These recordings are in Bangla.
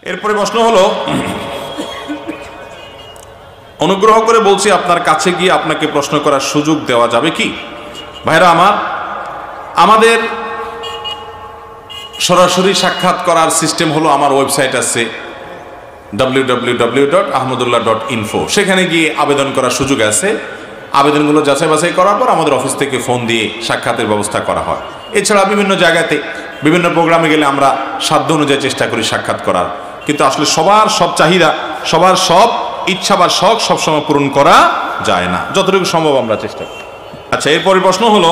এরপরে প্রশ্ন হলো, অনুগ্রহ করে বলছি আপনার কাছে গিয়ে আপনাকে প্রশ্ন করার সুযোগ দেওয়া যাবে কি? ভাইরা আমার, আমাদের সরাসরি সাক্ষাৎ করার সিস্টেম হলো, আমার ওয়েবসাইট আছে www.ahmadullah.info, সেখানে গিয়ে আবেদন করার সুযোগ আছে। আবেদনগুলো যাচাই বাছাই করার পর আমাদের অফিস থেকে ফোন দিয়ে সাক্ষাতের ব্যবস্থা করা হয়। এছাড়া বিভিন্ন জায়গাতে বিভিন্ন প্রোগ্রামে গেলে আমরা সাধ্য অনুযায়ী চেষ্টা করি সাক্ষাৎ করার, কিন্তু আসলে সবার সব চাহিদা, সবার সব ইচ্ছা বা শখ সবসময় পূরণ করা যায় না, যতটুকু সম্ভব আমরা চেষ্টা করি। আচ্ছা, এরপরে প্রশ্ন হলো,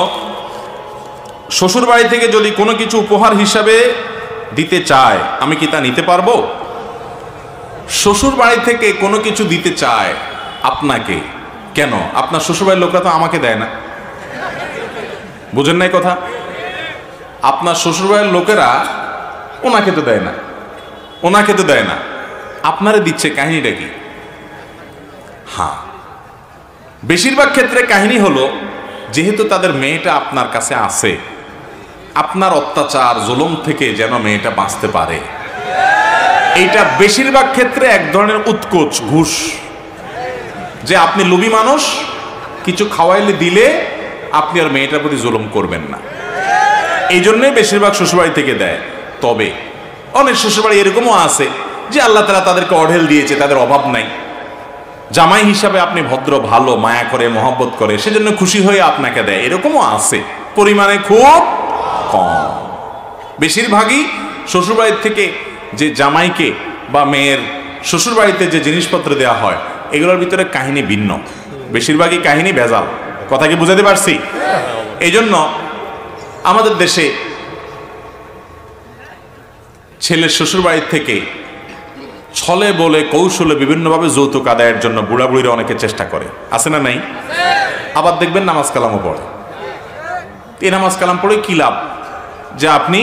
শ্বশুর বাড়ি থেকে যদি কোনো কিছু উপহার হিসাবে দিতে চায় আমি কি তা নিতে পারবো? শ্বশুর বাড়ি থেকে কোনো কিছু দিতে চায় আপনাকে, কেন? আপনার শ্বশুরবাড়ির লোকরা তো আমাকে দেয় না, বুঝেন নাই কথা? আপনার শ্বশুরবাড়ির লোকেরা ওনাকে তো দেয় না, ওনাকে তো দেয় না, আপনারে দিচ্ছে, কাহিনীটা কি? হ্যাঁ, বেশিরভাগ ক্ষেত্রে কাহিনী হলো, যেহেতু তাদের মেয়েটা আপনার কাছে আছে, আপনার অত্যাচার জুলুম থেকে যেন মেয়েটা বাঁচতে পারে, এইটা বেশিরভাগ ক্ষেত্রে এক ধরনের উৎকোচ, ঘুষ, যে আপনি লোভী মানুষ, কিছু খাওয়াইলে দিলে আপনি আর মেয়েটার প্রতি জুলুম করবেন না, এই জন্যই বেশিরভাগ শ্বশুরবাড়ি থেকে দেয়। তবে অনেক শ্বশুরবাড়ি এরকমও আছে যে আল্লাহ তাআলা তাদেরকে অঢেল দিয়েছে, তাদের অভাব নাই, জামাই হিসাবে আপনি ভদ্র, ভালো, মায়া করে, মহব্বত করে, সেজন্য খুশি হয়ে আপনাকে দেয়, এরকমও আছে, পরিমাণে খুব কম। বেশিরভাগই শ্বশুরবাড়ির থেকে যে জামাইকে বা মেয়ের শ্বশুরবাড়িতে যে জিনিসপত্র দেওয়া হয়, এগুলোর ভিতরে কাহিনী ভিন্ন, বেশিরভাগই কাহিনী ভেজাল। কথা কি বুঝাতে পারছি? এই জন্য আমাদের দেশে ছেলের শ্বশুরবাড়ির থেকে ছলে বলে কৌশলে বিভিন্নভাবে যৌতুক আদায়ের জন্য বুড়া বুড়িরা অনেকে চেষ্টা করে, আছে না নাই? আবার দেখবেন নামাজ কালামও পড়ে। এই নামাজ কালাম পড়ে কি লাভ? যে আপনি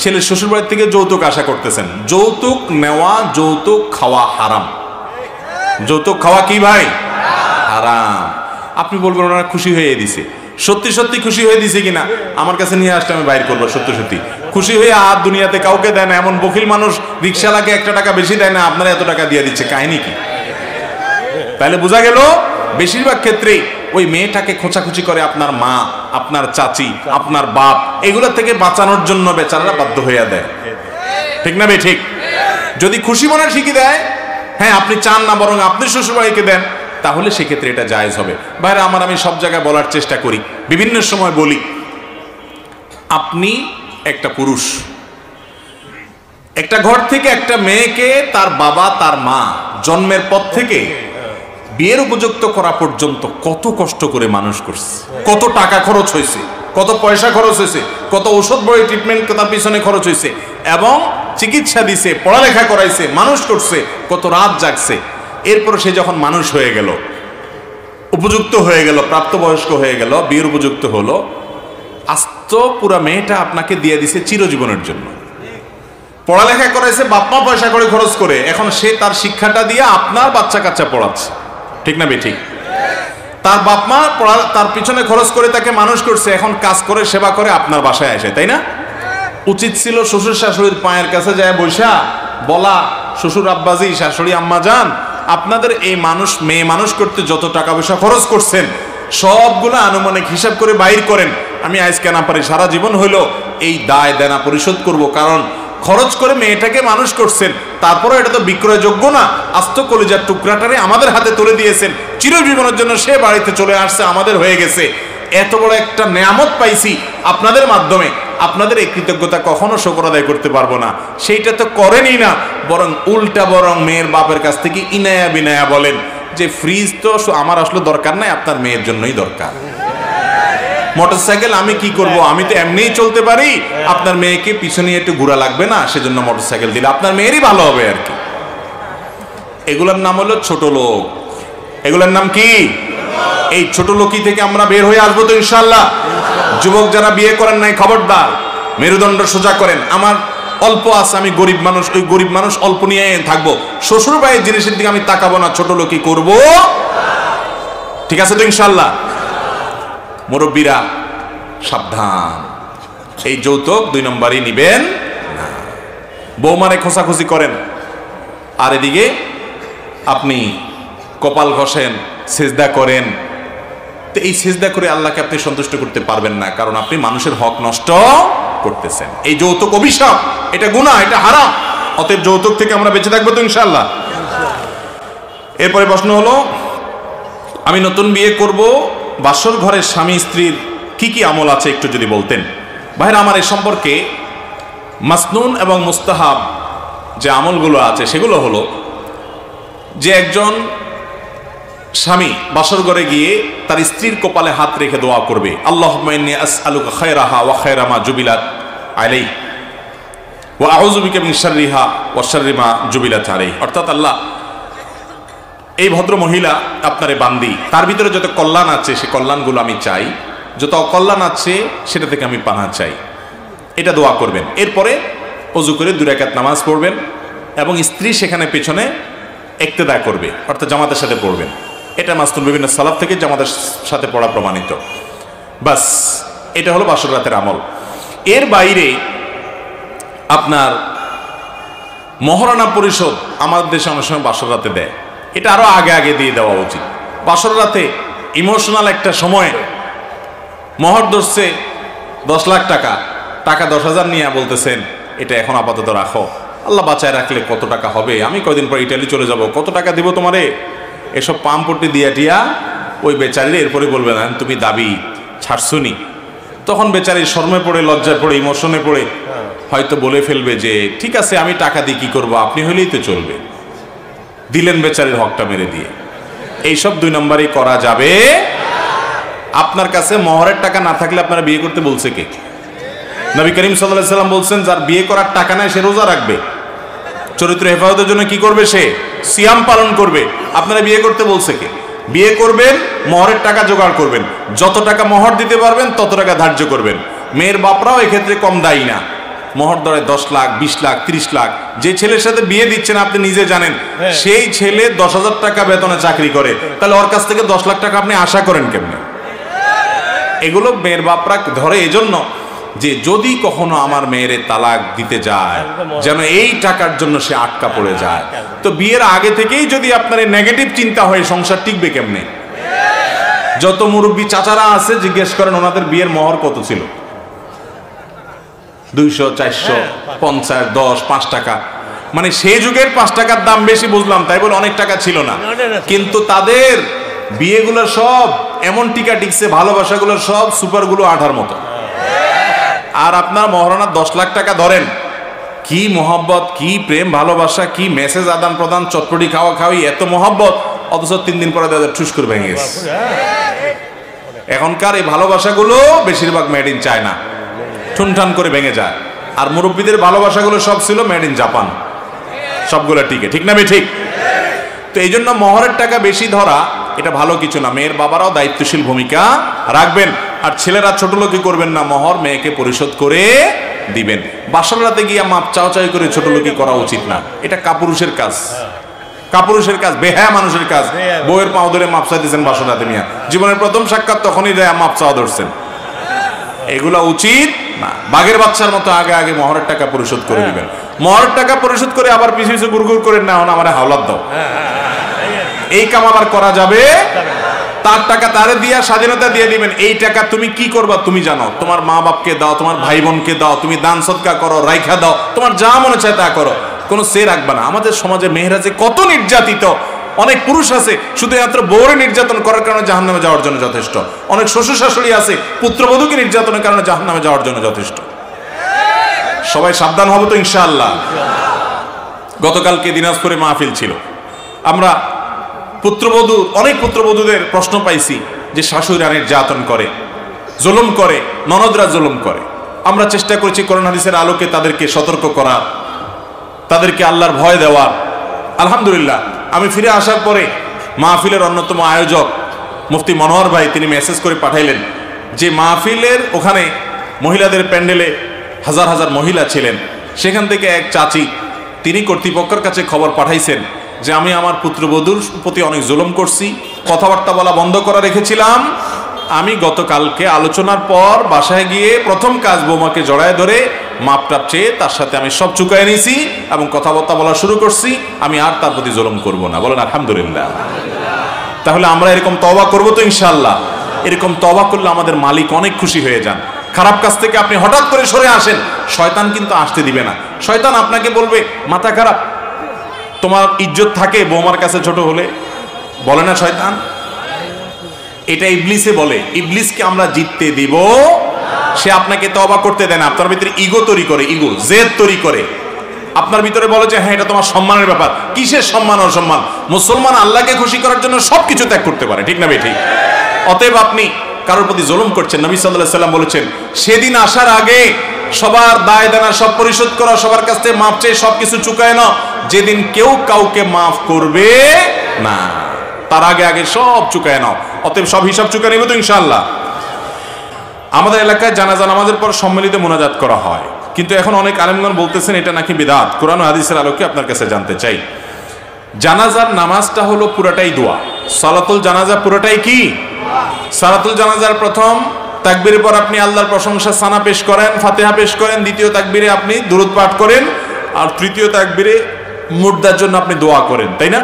ছেলের শ্বশুরবাড়ির থেকে যৌতুক আশা করতেছেন। যৌতুক নেওয়া, যৌতুক খাওয়া হারাম। যৌতুক খাওয়া কি ভাই? হারাম। আপনি বলবেন ওনারা খুশি হয়ে দিছে, সত্যি সত্যি খুশি হয়ে দিছে কিনা আমার কাছে নিয়ে আসলে আমি বাইর করবো। সত্যি সত্যি খুশি হয়ে আর দুনিয়াতে কাউকে দেয় না, এমন বকিল মানুষ রিক্সাওয়ালাকে 1 টাকা বেশি দেয় না, আপনারা এত টাকা দিয়ে দিচ্ছে, কাহিনী কি? তাহলে বোঝা গেল বেশিরভাগ ক্ষেত্রেই ওই মেয়েটাকে খোঁচাখুচি করে আপনার মা, আপনার চাচি, আপনার বাপ, এগুলোর থেকে বাঁচানোর জন্য বেচারারা বাধ্য হইয়া দেয়, ঠিক না বে ঠিক? যদি খুশি মনে ঠিকই দেয়, হ্যাঁ আপনি চান না বরং আপনি শ্বশুরবাড়িকে দেন, তাহলে সেক্ষেত্রে এটা জায়েজ হবে। ভাইরা আমার, আমি সব জায়গায় বলার চেষ্টা করি, বিভিন্ন সময় বলি, আপনি একটা পুরুষ, একটা ঘর থেকে একটা মেয়েকে তার বাবা তার মা জন্মের পর থেকে বিয়ের উপযুক্ত করা পর্যন্ত কত কষ্ট করে মানুষ করছে, কত টাকা খরচ হয়েছে, কত পয়সা খরচ হয়েছে, কত ঔষধ বড়ি ট্রিটমেন্ট তার পিছনে খরচ হয়েছে, এবং চিকিৎসা দিছে, পড়ালেখা করাইছে, মানুষ করছে, কত রাত জাগছে। এরপর সে যখন মানুষ হয়ে গেল, উপযুক্ত হয়ে গেল, প্রাপ্তবয়স্ক হয়ে গেল, বিয়ের উপযুক্ত হলো, আস্ত পুরা মেয়েটা আপনাকে দিয়ে দিছে চিরজীবনের জন্য। পড়ালেখা করাইছে, বাপমা পয়সা করে খরচ করে, এখন সে তার শিক্ষাটা দিয়ে আপনার বাচ্চা কাচ্চা পড়াচ্ছে, ঠিক না বে ঠিক? তার বাপমা তার পিছনে খরচ করে তাকে মানুষ করছে, এখন কাজ করে, সেবা করে আপনার বাসায় আসে, তাই না? উচিত ছিল শ্বশুর শাশুড়ির পায়ের কাছে যায় বৈশা বলা, শ্বশুর আব্বাজি, শাশুড়ি আম্মা যান, আপনাদের এই মানুষ, মেয়ে মানুষ করতে যত টাকা পয়সা খরচ করছেন সবগুলো আনুমানিক হিসাব করে বাইর করেন, আমি আজকে না পারি সারা জীবন হইলো এই দায় দেনা পরিশোধ করব, কারণ খরচ করে মেয়েটাকে মানুষ করছেন, তারপরে এটা তো বিক্রয়যোগ্য না, আস্ত কলিজার টুকরাটারে আমাদের হাতে তুলে দিয়েছেন, চিরজীবনের জন্য সে বাড়িতে চলে আসছে, আমাদের হয়ে গেছে, এত বড় একটা নেয়ামত পাইছি আপনাদের মাধ্যমে, আপনাদের এই কৃতজ্ঞতা কখনো শুকর আদায় করতে পারবো না। সেইটা তো করেনই না, বরং উল্টা বরং মেয়ের বাপের কাছ থেকে ইনায়া বিনায়া বলেন যে ফ্রিজ তো আমার আসলে দরকার নাই, আপনার মেয়ের জন্যই দরকার। মোটরসাইকেল আমি কি করব, আমি তো এমনিই চলতে পারি, আপনার মেয়েকে পিছনে একটু ঘোরা লাগবে না, সেজন্য মোটরসাইকেল দিলে আপনার মেয়েরই ভালো হবে আর কি। এগুলোর নাম হলো ছোট লোক। এগুলোর নাম কি? এই ছোট লোকই থেকে আমরা বের হয়ে আসবো তো ইনশাআল্লাহ। যুবক যারা বিয়ে করেন নাই, খবরদার মেরুদণ্ড সোজা করেন। আমার অল্প আছে, আমি গরিব মানুষ, ওই গরিব মানুষ অল্প নিয়ে থাকবো, শ্বশুর বাড়ির জিনিসের দিকে আমি তাকাবো না, ছোট লোকই করবো, ঠিক আছে তো ইনশাআল্লাহ? মুরব্বীরা সাবধান, এই যৌতুক 2 নম্বরই নিবেন না। বৌমারে খোঁচাখুচি করেন, আর এদিকে আপনি কপাল ঘষেন, সেজদা করেন। তো এই সেজদা করে আল্লাহকে আপনি সন্তুষ্ট করতে পারবেন না, কারণ আপনি মানুষের হক নষ্ট করতেছেন। এই যৌতুক অভিশাপ, এটা গুনাহ, এটা হারাম। অতএব যৌতুক থেকে আমরা বেঁচে থাকবো তো ইনশাআল্লাহ। এরপরে প্রশ্ন হলো, আমি নতুন বিয়ে করব, বাসর ঘরের স্বামী স্ত্রীর কি কি আমল আছে একটু যদি বলতেন। ভাইরা আমার, এই সম্পর্কে মাসনুন এবং মুস্তাহাব যে আমলগুলো আছে সেগুলো হলো যে একজন স্বামী বাসর ঘরে গিয়ে তার স্ত্রীর কপালে হাত রেখে দোয়া করবে, আল্লাহুম্মা ইন্নী আসআলুকা খায়রাহা ওয়া খায়রা মা জুবিলাত আলাইহি ওয়া আউযু বিকা মিন শাররিহা ওয়া শাররি মা জুবিলাত আলাইহি। অর্থাৎ আল্লাহ, এই ভদ্র মহিলা আপনারে বান্দি, তার ভিতরে যত কল্যাণ আছে সে কল্যাণগুলো আমি চাই, যত অকল্যাণ আছে সেটা থেকে আমি পানাহ চাই, এটা দোয়া করবেন। এরপরে ওযু করে 2 রাকাত নামাজ পড়বেন এবং স্ত্রী সেখানে পেছনে ইক্তেদা করবে, অর্থাৎ জামাতের সাথে পড়বেন। এটা মাসনুন বিভিন্ন সালাফ থেকে জামাতের সাথে পড়া প্রমাণিত। বাস, এটা হলো বাসর রাতের আমল। এর বাইরে আপনার মহারণা পরিশোধ আমাদের দেশে অনেক সময় বাসর রাতে দেয়, এটা আরো আগে আগে দিয়ে দেওয়া উচিত। বাসর রাতে ইমোশনাল একটা সময় মহর ধরছে 10 লাখ টাকা, টাকা 10,000 নিয়ে বলতেছেন এটা এখন আপাতত রাখো, আল্লাহ বাঁচায় রাখলে কত টাকা হবে, আমি কয়দিন পর ইটালি চলে যাব, কত টাকা দিব তোমারে, এসব পাম্পটি দিয়া টিয়া ওই বেচারির এরপরে বলবে না তুমি দাবি ছাড়ছুনি। তখন বেচারির শর্মে পড়ে, লজ্জায় পড়ে, ইমোশনে পড়ে হয়তো বলে ফেলবে যে ঠিক আছে আমি টাকা দিয়ে কি করবো, আপনি হইলেই তো চলবে। দিলেন বেচারির হকটা মেরে দিয়ে। এইসব 2 নম্বরই করা যাবে। আপনার কাছে মহরের টাকা না থাকলে আপনারা বিয়ে করতে বলছে কে? নবী করিম সাল্লাল্লাহু আলাইহি সাল্লাম বলছেন যার বিয়ে করার টাকা নাই সে রোজা রাখবে, চরিত্র হেফাজতের জন্য কি করবে, সে সিয়াম পালন করবে। আপনারা বিয়ে করতে বলছে কে? বিয়ে করবেন, মহরের টাকা জোগাড় করবেন, যত টাকা মহর দিতে পারবেন তত টাকা ধার্য করবেন। মেয়ের বাপরাও এক্ষেত্রে কম দায়ী না। মহর ধরে 10 লাখ, 20 লাখ, 30 লাখ। যে ছেলের সাথে বিয়ে দিচ্ছেন আপনি নিজে জানেন সেই ছেলে 10,000 টাকা বেতনে চাকরি করে, তাহলে ওর কাছ থেকে 10 লাখ টাকা আপনি আশা করেন কেমনে? এগুলো মেয়ের বাপরা ধরে এজন্য যে যদি কখনো আমার মেয়েরে তালাক দিতে যায় যেন এই টাকার জন্য সে আটকা পড়ে যায়। তো বিয়ের আগে থেকেই যদি আপনার নেগেটিভ চিন্তা হয় সংসার টিকবে কেমনে? যত মুরব্বী চাচারা আছে জিজ্ঞেস করেন ওনাদের বিয়ের মহর কত ছিল, 200, 400, 50, 10, 5 টাকা। মানে সেই যুগের 5 টাকার দাম বেশি বুঝলাম, তাই বলে অনেক টাকা ছিল না, কিন্তু তাদের বিয়েগুলো সব এমন টিকা টিকছে, ভালোবাসাগুলোর সব সুপারগুলো আঠার মতো। আর আপনার মহারণা 10 লাখ টাকা ধরেন, কি মহব্বত, কি প্রেম ভালোবাসা, কি মেসেজ আদান প্রদান, চটপটি খাওয়া খাওয়ি, এত মহব্বত, অথচ 3 দিন পরে তাদের ঠুস করে ভেঙে গেছে। এখনকার এই ভালোবাসাগুলো বেশিরভাগ মেড ইন চায়না, ঠুনঠান করে ভেঙে যায়। আর মুরব্বীদের ভালোবাসাগুলো সব ছিল মেড ইন জাপান, সবগুলো টিকে, ঠিক না বে ঠিক? তো এই জন্য মহরের টাকা বেশি ধরা এটা ভালো কিছু না। মেয়ের বাবারাও দায়িত্বশীল ভূমিকা রাখবেন। আর ছেলেরা ছোট লোকই করবেন না, মহর মেয়েকে পরিশোধ করে দিবেন। বাসর রাতে গিয়ে মাপ চাওয়াচাই করে ছোট লোকই করা উচিত না, এটা কাপুরুষের কাজ, কাপুরুষের কাজ, বেহায়া মানুষের কাজ। বউয়ের পাও ধরে মাপ চাইতেছেন বাসর রাতে, মিয়া জীবনের প্রথম সাক্ষাৎ তখনই মাপ চাওয়া ধরছেন, এগুলা উচিত না। বাঘের বাচ্চার মতো আগে আগে মহরের টাকা পরিশোধ করে দিবেন। মহরের টাকা পরিশোধ করে আবার পিছু পিছু গুড়গুড় করে না আমার হাওলাত দাও, এই কাম আবার করা যাবে। তার টাকা তারে দিয়া স্বাধীনতা দিয়ে দিবেন। এই টাকা তুমি কি করবা তুমি জানো, তোমার মা বাপকে দাও, তোমার ভাই বোনকে দাও, তুমি দান সদকা করো, রাইখা দাও, তোমার যা মনে চায় তা করো, কোনো সে রাখবা না। আমাদের সমাজে মেয়েরা যে কত নির্যাতিত, অনেক পুরুষ আছে শুধুমাত্র বউরে নির্যাতন করার কারণে জাহান্নামে যাওয়ার জন্য যথেষ্ট। অনেক শ্বশুর শাশুড়ি আছে পুত্রবধূকে নির্যাতনের কারণে জাহান্নামে যাওয়ার জন্য যথেষ্ট। সবাই সাবধান হবো তো ইনশাআল্লাহ। গতকালকে দিনাজপুরে মাহফিল ছিল, আমরা পুত্রবধূ, অনেক পুত্রবধূদের প্রশ্ন পাইছি যে শাশুড়িরা নির্যাতন করে, জুলুম করে, ননদরা জুলুম করে। আমরা চেষ্টা করেছি কোরআন হাদিসের আলোকে তাদেরকে সতর্ক করার, তাদেরকে আল্লাহর ভয় দেওয়ার। আলহামদুলিল্লাহ, আমি ফিরে আসার পরে মাহফিলের অন্যতম আয়োজক মুফতি মনোয়ার ভাই তিনি মেসেজ করে পাঠাইলেন যে মাহফিলের ওখানে মহিলাদের প্যান্ডেলে হাজার হাজার মহিলা ছিলেন, সেখান থেকে এক চাচি তিনি কর্তৃপক্ষের কাছে খবর পাঠাইছেন যে আমি আমার পুত্রবধূর প্রতি অনেক জুলুম করছি, কথাবার্তা বলা বন্ধ করা রেখেছিলাম। আমি গতকালকে আলোচনার পর বাসায় গিয়ে প্রথম কাজ বৌমাকে জড়ায় ধরে মাপটাপ চেয়ে তার সাথে আমি সব চুকায় নিয়েছি এবং কথাবার্তা বলা শুরু করছি, আমি আর তার প্রতি জুলুম করব না। বলেন আলহামদুলিল্লাহ। তাহলে আমরা এরকম তওবা করব তো ইনশাআল্লাহ। এরকম তওবা করলে আমাদের মালিক অনেক খুশি হয়ে যান। খারাপ কাজ থেকে আপনি হঠাৎ করে সরে আসেন, শয়তান কিন্তু আসতে দিবে না। শয়তান আপনাকে বলবে মাথা খারাপ, তোমার ইজ্জত থাকে বৌমার কাছে ছোট হলে, বলে না শয়তান? এটা ইবলিসে বলে। ইবলিসকে আমরা জিততে দিব? সে আপনাকে তওবা করতে দেয় না। আপনার ভিতরে ইগো তৈরি করে, ইগো জেদ তৈরি করে। আপনার ভিতরে বলে যে হ্যাঁ এটা তোমার সম্মানের ব্যাপার। কিসের সম্মান অসম্মান? মুসলমান আল্লাহকে খুশি করার জন্য সবকিছু ত্যাগ করতে পারে, ঠিক না বে ঠিক? অতএব আপনি কারোর প্রতি জুলুম করছেন। নবী সাল্লাল্লাহু আলাইহি ওয়াসাল্লাম বলেছেন সেদিন আসার আগে সবার দায় দেনা সব পরিশোধ করা, সবার কাছ থেকে মাপ চেয়ে সবকিছু চুকায় না, যেদিন কেউ কাউকে মাফ করবে না তার আগে আগে সব চুকায় নাও। অতএব সব হিসাব চুকায় নেব তো ইনশাআল্লাহ। আমাদের এলাকায় জানাজা নামাজের পর সম্মিলিত মোনাজাত করা হয়, কিন্তু এখন অনেক আলেমগণ বলতেছেন এটা নাকি বিদআত। কোরআন ও হাদিসের আলোকে আপনার কাছে জানতে চাই, জানাজার নামাজটা হলো পুরোটাই দোয়া। সালাতুল জানাজা পুরোটাই কি? সালাতুল জানাজার প্রথম তাকবীরের পর আপনি আল্লাহর প্রশংসা সানা পেশ করেন, ফাতিহা পেশ করেন, দ্বিতীয় তাকবীরে আপনি দুরূদ পাঠ করেন, আর তৃতীয় তাকবীরে মুর্দার জন্য আপনি দোয়া করেন, তাই না?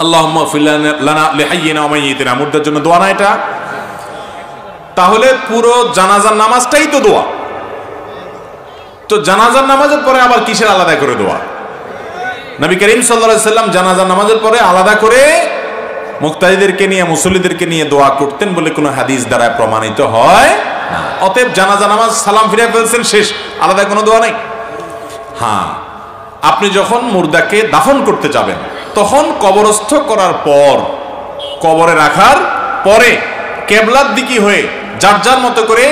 আল্লাহুম্মা ইগফির লানা লিহাইয়িনা ওয়া মাইয়িতিনা, মুর্দার জন্য দোয়া না এটা? তাহলে পুরো জানাজার নামাজটাই তো দোয়া। তো জানাজার নামাজের পরে আবার কিসের আলাদা করে দোয়া? নবী করিম সাল্লাল্লাহু আলাইহি সাল্লাম জানাজার নামাজের পরে আলাদা করে মুক্তাদিদেরকে নিয়ে, মুসল্লিদেরকে নিয়ে দোয়া করতেন বলে কোনো হাদিস দ্বারা প্রমাণিত হয় না। অতএব জানাজা নামাজ সালাম ফিরে ফেলছেন, শেষ, আলাদা কোনো দোয়া নাই। হ্যাঁ, আপনি যখন মুর্দাকে দাফন করতে যাবেন তখন কবরস্থ করার পর, কবরে রাখার পরে কেবলার দিকে হয়ে যার যার মতো করে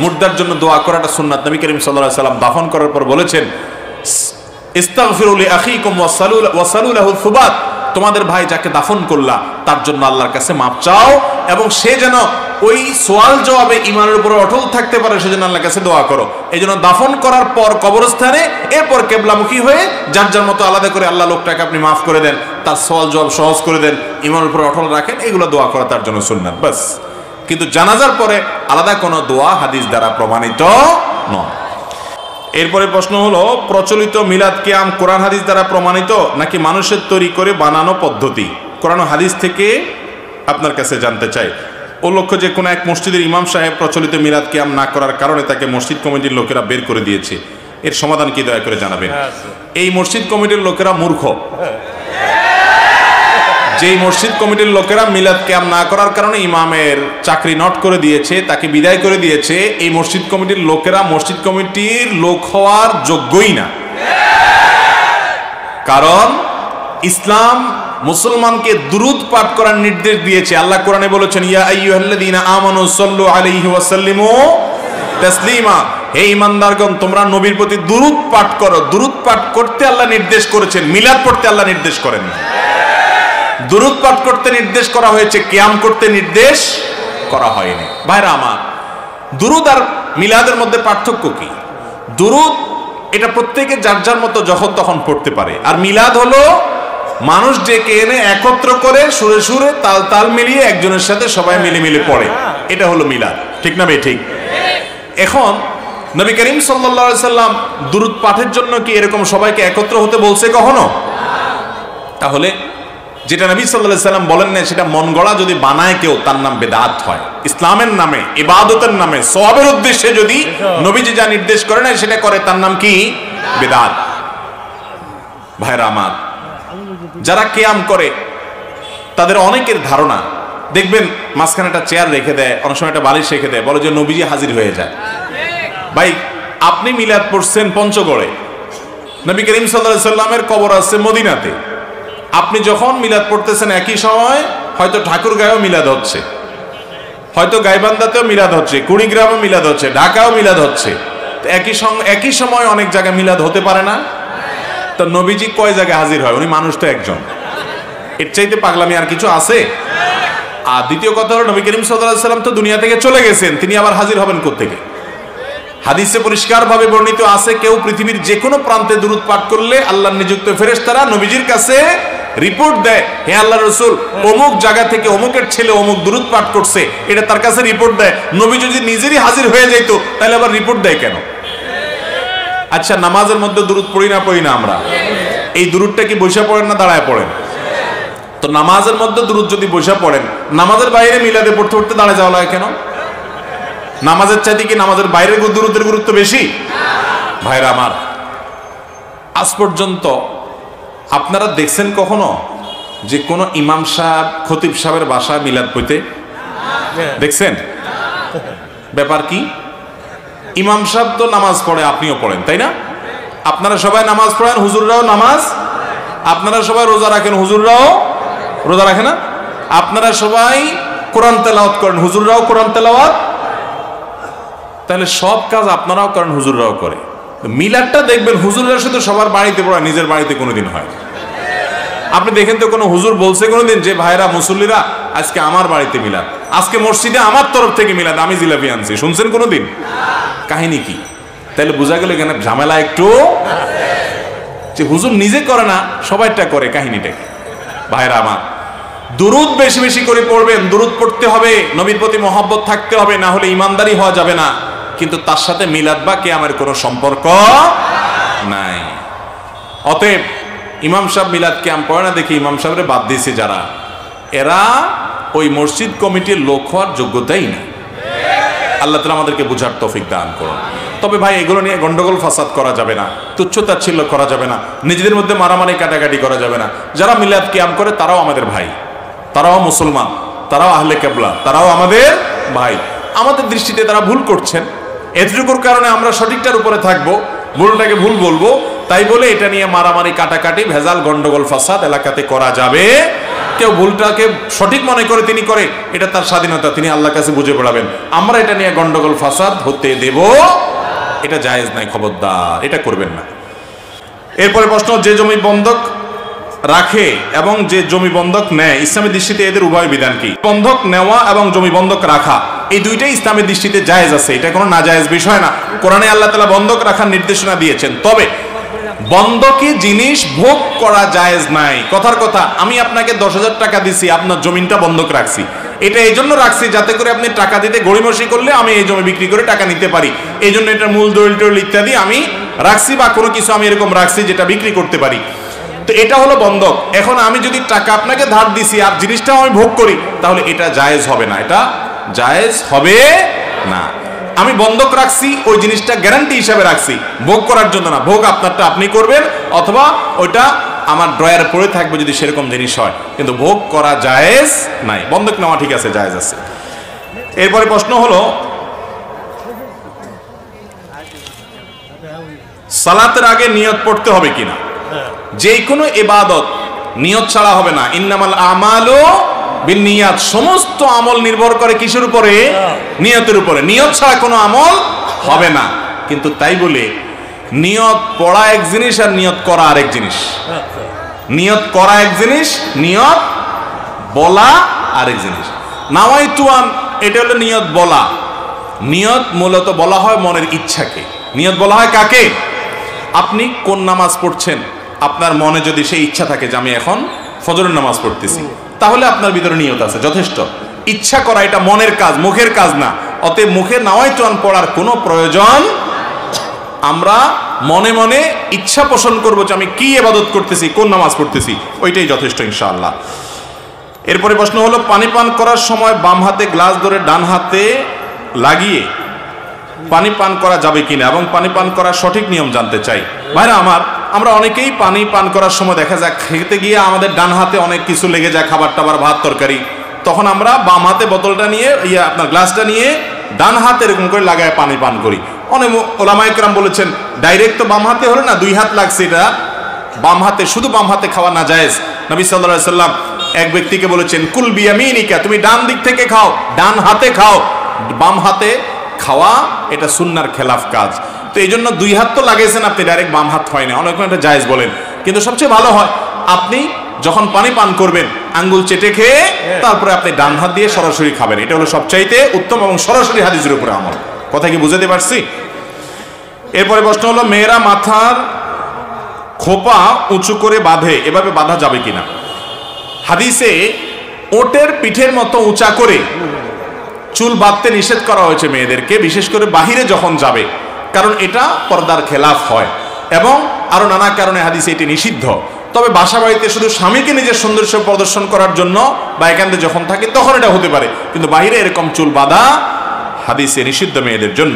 মুর্দার জন্য দোয়া করাটা সুন্নাত। নবী করিম সাল্লাল্লাহু আলাইহি সাল্লাম দাফন করার পর বলেছেন ইস্তাগফিরু লিআখিকুম ওয়াসালু লাহু সুবাত, তোমাদের ভাই যাকে দাফন করলা তার জন্য আল্লাহর কাছে মাপ চাও এবং সে যেন ওই সওয়াল জবাবে ঈমানের উপর অটল থাকতে পারে, সেজন্য আল্লাহর কাছে দোয়া করো। এই জন্য দাফন করার পর কবরস্থানে, এরপর কেবলামুখী হয়ে যার যার মতো আলাদা করে আল্লাহ লোকটাকে আপনি মাফ করে দেন, তার সওয়াল জবাব সহজ করে দেন, ঈমানের উপর অটল রাখেন, এগুলো দোয়া করা তার জন্য সুন্নাত, বাস। কিন্তু জানাজার পরে আলাদা কোনো দোয়া হাদিস দ্বারা প্রমাণিত নয়। এরপরে প্রশ্ন হলো, প্রচলিত মিলাদ কিয়াম কোরআন হাদিস দ্বারা প্রমাণিত নাকি মানুষের তৈরি করে বানানো পদ্ধতি? কোরআন হাদিস থেকে আপনার কাছে জানতে চাই। ও লক্ষ্য যে কোনো এক মসজিদের ইমাম সাহেব প্রচলিত মিলাদ কিয়াম না করার কারণে তাকে মসজিদ কমিটির লোকেরা বের করে দিয়েছে, এর সমাধান কি দয়া করে জানাবেন? এই মসজিদ কমিটির লোকেরা মূর্খ। যেই মসজিদ কমিটির লোকেরা মিলাদ কিয়াম না করার কারণে ইমামের চাকরি নট করে দিয়েছে, তাকে বিদায় করে দিয়েছে, এই মসজিদ কমিটির লোকেরা মসজিদ কমিটির লোক হওয়ার যোগ্যই না। কারণ ইসলাম মুসলমানকে দুরূদ পাঠ করার নির্দেশ দিয়েছে। আল্লাহ কোরআনে বলেছেন ইয়া আইয়ুহাল্লাযীনা আমানু সাল্লু আলাইহি ওয়া সাল্লিমু তাসলিমা, হে ঈমানদারগণ তোমরা নবীর প্রতি দুরূদ পাঠ করো। দুরূদ পাঠ করতে আল্লাহ নির্দেশ করেছেন, মিলাদ পড়তে আল্লাহ নির্দেশ করেন না। দুরূদ পাঠ করতে নির্দেশ করা হয়েছে, কিয়াম করতে নির্দেশ করা হয়নি। ভাইরা আমার, দুরূদ আর মিলাদের মধ্যে পার্থক্য কি? দুরূদ এটা প্রত্যেকে যার যার মতো যখন তখন পড়তে পারে, আর মিলাদ হলো মানুষ ডেকে এনে একত্র করে সুরে সুরে তাল তাল মিলিয়ে একজনের সাথে সবাই মিলে মিলে পড়ে, এটা হলো মিলাদ, ঠিক না ভাই? ঠিক। এখন নবী করিম সাল্লাল্লাহু আলাইহি সাল্লাম দুরূদ পাঠের জন্য কি এরকম সবাইকে একত্র হতে বলছে কখনো? তাহলে যেটা নবী সাল্লাল্লাহু আলাইহি সাল্লাম বলেন না, সেটা মন গড়া যদি বানায় কেউ, তার নাম বেদাত হয়। ইসলামের নামে, ইবাদতের নামে, সওয়াবের উদ্দেশ্যে যদি নবীজি যা নির্দেশ করে না সেটা করে, তার নাম কি? বেদাত। ভাইরা আমার, যারা কিয়াম করে তাদের অনেকের ধারণা, দেখবেন মাঝখানে একটা চেয়ার রেখে দেয়, অনেক সময় একটা বালিশ রেখে দেয়, বলে যে নবীজি হাজির হয়ে যায়। ভাই, আপনি মিলাদ পড়ছেন পঞ্চগড়ে, নবী করিম সাল্লাল্লাহু আলাইহি সাল্লামের কবর আছে মদিনাতে। আপনি যখন মিলাদ পড়তেছেন একই সময় হয়তো ঠাকুরগাঁয়েও মিলাদ হচ্ছে, হয়তো গাইবান্ধাতেও মিলাদ হচ্ছে, কুড়িগ্রামও মিলাদ হচ্ছে, ঢাকাও মিলাদ হচ্ছে। একই সময় অনেক জায়গায় মিলাদ হতে পারে না? তো নবীজি কয় জায়গায় হাজির হয়? উনি মানুষ তো একজন, এর চাইতে পাগলামি আর কিছু আছে? আর দ্বিতীয় কথা হলো, নবী করিম সাল্লাল্লাহু আলাইহি সাল্লাম তো দুনিয়া থেকে চলে গেছেন, তিনি আবার হাজির হবেন কোত্থেকে? হাদিসে পরিষ্কারভাবে বর্ণিত আছে, কেউ পৃথিবীর যে কোনো প্রান্তে দুরূদ পাঠ করলে আল্লাহর নিযুক্ত ফেরেশতারা নবীজির কাছে রিপোর্ট দেয়, হে আল্লাহর রাসূল, অমুক জায়গা থেকে অমুকের ছেলে অমুক দুরূদ পাঠ করছে, এটা তার কাছে রিপোর্ট দেয়। নবী যদি নিজেরই হাজির হয়ে যাইতো তাহলে আবার রিপোর্ট দেয় কেন? আচ্ছা, নামাজের মধ্যে দুরূদ পড়ি না আমরা? এই দুরূদটা কি বসে পড়েন না দাঁড়ায় পড়েন? তো নামাজের মধ্যে দুরূদ যদি বসে পড়েন, নামাজের বাইরে মিলাদে পড়তে পড়তে দাঁড়ায় যাওয়া লাগে কেন? নামাজের চাইতে কি নামাজের বাইরের দুরূদের গুরুত্ব বেশি? ভাইরা আমার, আজ পর্যন্ত আপনারা দেখছেন কখনো যে কোনো ইমাম সাহেব খতিব সাহেবের বাসায় মিলাদ পড়তে দেখছেন? ব্যাপার কি? ইমাম সাহেব তো নামাজ পড়ে, আপনিও পড়েন, তাই না? আপনারা সবাই নামাজ পড়েন, হুজুররাও নামাজ। আপনারা সবাই রোজা রাখেন, হুজুররাও রোজা রাখে না? আপনারা সবাই কোরআন তেলাওয়াত করেন, হুজুররাও কোরআন তেলাওয়াত। তাহলে সব কাজ আপনারাও করেন, হুজুররাও করে। মিলাদটা দেখবেন হুজুররা শুধু সবার বাড়িতে পড়া, নিজের বাড়িতে কোনোদিন হয়। আপনি দেখেন তো কোনো হুজুর বলছে কোনোদিন যে ভাইরা মুসল্লিরা আজকে আমার বাড়িতে মিলাদ, আজকে মসজিদে আমার তরফ থেকে মিলাদ, আমি জিলাপি আনছি, শুনছেন কোনোদিন? কাহিনী কি? তাহলে বোঝা গেল এখানে ঝামেলা একটু, যে হুজুর নিজে করে না, সবাইটা করে। কাহিনীটা কি? ভাইরা আমার, দুরূদ বেশি বেশি করে পড়বেন, দুরূদ পড়তে হবে, নবীর প্রতি মহব্বত থাকতে হবে, না হলে ইমানদারি হওয়া যাবে না। কিন্তু তার সাথে মিলাদ বা কিয়ামের কোনো সম্পর্ক নাই। অতএব ইমাম সাহেব মিলাদ কিয়াম পড়ে না দেখে ইমাম সাহেবরে বাদ দিয়েছে যারা, এরা ওই মসজিদ কমিটির লোক হওয়ার যোগ্যতাই না। আল্লাহ তাআলা আমাদেরকে বুঝার তৌফিক দান করুন। তবে ভাই, এগুলো নিয়ে গন্ডগোল ফাসাদ করা যাবে না, তুচ্ছতাচ্ছিল্য করা যাবে না, নিজেদের মধ্যে মারামারি কাটাকাটি করা যাবে না। যারা মিলাদ কিয়াম করে তারাও আমাদের ভাই, তারাও মুসলমান, তারাও আহলে কিবলা, তারাও আমাদের ভাই। আমাদের দৃষ্টিতে তারা ভুল করছেন, এতটুকুর কারণে আমরা সঠিকটার উপরে থাকবো, ভুলটাকে ভুল বলবো। তাই বলে এটা নিয়ে মারামারি কাটাকাটি ভেজাল গন্ডগোল ফাসাদ এলাকাতে করা যাবে। কেউ ভুলটাকে সঠিক মনে করে তিনি করে, এটা তার স্বাধীনতা, তিনি আল্লাহর কাছে বুঝে পড়াবেন। আমরা এটা নিয়ে গন্ডগোল ফাসাদ হতে দেব, এটা জায়েজ নাই, খবরদার, এটা করবেন না। এরপরে প্রশ্ন, যে জমি বন্ধক রাখে এবং যে জমি বন্ধক নেয়, ইসলামের দৃষ্টিতে এদের উভয় বিধান কি? বন্ধক নেওয়া এবং জমি বন্ধক রাখা এই দুইটাই ইসলামের দৃষ্টিতে জায়েজ আছে, এটা কোনো নাজায়েজ বিষয় না। কোরআনে আল্লাহ তাআলা বন্ধক রাখার নির্দেশনা দিয়েছেন। তবে বন্ধকি জিনিস ভোগ করা জায়েজ নাই। কথার কথা, আমি আপনাকে 10,000 টাকা দিছি, আপনার জমিনটা বন্ধক রাখছি। এটা এই জন্য রাখছি যাতে করে আপনি টাকা দিতে গড়িমসি করলে আমি এই জমি বিক্রি করে টাকা নিতে পারি, এই জন্য এটার মূল দলিল টলিল ইত্যাদি আমি রাখছি, বা কোনো কিছু আমি এরকম রাখছি যেটা বিক্রি করতে পারি। তো এটা হলো বন্ধক। এখন আমি যদি টাকা আপনাকে ধার দিছি আর জিনিসটাও আমি ভোগ করি, তাহলে এটা জায়েজ হবে না, এটা জায়েজ হবে না। আমি বন্ধক রাখছি, ওই জিনিসটা গ্যারান্টি হিসাবে রাখছি, ভোগ করার জন্য না। ভোগ আপনারটা আপনি করবেন, অথবা ওইটা আমার ড্রয়ারে পড়ে থাকবে যদি সেরকম জিনিস হয়, কিন্তু ভোগ করা জায়েজ নাই। বন্ধক নেওয়া ঠিক আছে, জায়েজ আছে। এরপরে প্রশ্ন হলো, সালাতের আগে নিয়ত পড়তে হবে কিনা? যে কোনো ইবাদত নিয়ত ছাড়া হবে না। ইন্নামাল আমালু বিন্নিয়াত, সমস্ত আমল নির্ভর করে কিসের উপরে? নিয়তের উপরে। নিয়ত ছাড়া কোনো আমল হবে না। কিন্তু তাই বলে নিয়ত পড়া এক জিনিস আর নিয়ত করা আরেক জিনিস। নিয়ত করা এক জিনিস, নিয়ত বলা আরেক জিনিস। নাওয়াইতুয়ান, এটা হলো নিয়ত বলা। নিয়ত মূলত বলা হয় মনের ইচ্ছাকে। নিয়ত বলা হয় কাকে? আপনি কোন নামাজ পড়ছেন, আপনার মনে যদি সেই ইচ্ছা থাকে যে আমি এখন ফজরের নামাজ পড়তেছি, তাহলে আপনার ভিতরে নিয়ত আছে, যথেষ্ট। ইচ্ছা করা এটা মনের কাজ, মুখের কাজ না। অতএব মুখে নাওয়াইতুয়ান পড়ার কোনো প্রয়োজন, আমরা মনে মনে ইচ্ছা পোষণ করবো যে আমি কি ইবাদত করতেছি, কোন নামাজ পড়তেছি, ওইটাই যথেষ্ট ইনশাআল্লাহ। এরপরে প্রশ্ন হলো, পানি পান করার সময় বাম হাতে গ্লাস ধরে ডান হাতে লাগিয়ে পানি পান করা যাবে কিনা এবং পানি পান করার সঠিক নিয়ম জানতে চাই। ভাইরা আমার, আমরা অনেকেই পানি পান করার সময় দেখা যায় খেতে গিয়ে আমাদের ডান হাতে অনেক কিছু লেগে যায়, খাবার টাবার, ভাত তরকারি, তখন আমরা বাম হাতে বোতলটা নিয়ে আপনার গ্লাসটা নিয়ে ডান হাতে এরকম করে লাগায় পানি পান করি। অনেক ওলামায়ে কেরাম বলেছেন ডাইরেক্ট তো বাম হাতে হলো না, দুই হাত লাগছে, এটা বাম হাতে, শুধু বাম হাতে খাওয়া না জায়েজ। নবী সাল্লাল্লাহু আলাইহি সাল্লাম এক ব্যক্তিকে বলেছেন, কুল বিয়ামিনিকা, তুমি ডান দিক থেকে খাও, ডান হাতে খাও। বাম হাতে খাওয়া এটা সুন্নাহর খেলাফ কাজ। তো এই জন্য দুই হাত তো লাগাইছেন আপনি, ডাইরেক্ট বাম হাত হয় না, অনেক এটা জায়েজ বলেন। কিন্তু সবচেয়ে ভালো হয় আপনি যখন পানি পান করবেন আঙ্গুল চেটে খেয়ে তারপরে আপনি ডান হাত দিয়ে সরাসরি খাবেন, এটা হলো সবচাইতে উত্তম এবং সরাসরি হাদিসের উপরে আমল। কথা কি বুঝাতে পারছি? এরপরে প্রশ্ন হলো, মেয়েরা মাথার খোপা উঁচু করে বাঁধে, এভাবে বাঁধা যাবে কিনা? হাদিসে ওটের পিঠের মতো উঁচা করে চুল বাঁধতে নিষেধ করা হয়েছে মেয়েদেরকে, বিশেষ করে বাহিরে যখন যাবে। কারণ এটা পর্দার খেলাফ হয় এবং আরো নানা কারণে হাদিসে এটি নিষিদ্ধ। তবে বাসা বাড়িতে শুধু স্বামীকে নিজের সৌন্দর্য প্রদর্শন করার জন্য বা একান্তে যখন থাকে তখন এটা হতে পারে, কিন্তু বাইরে এরকম চুল বাঁধা হাদিসে নিষিদ্ধ মেয়েদের জন্য।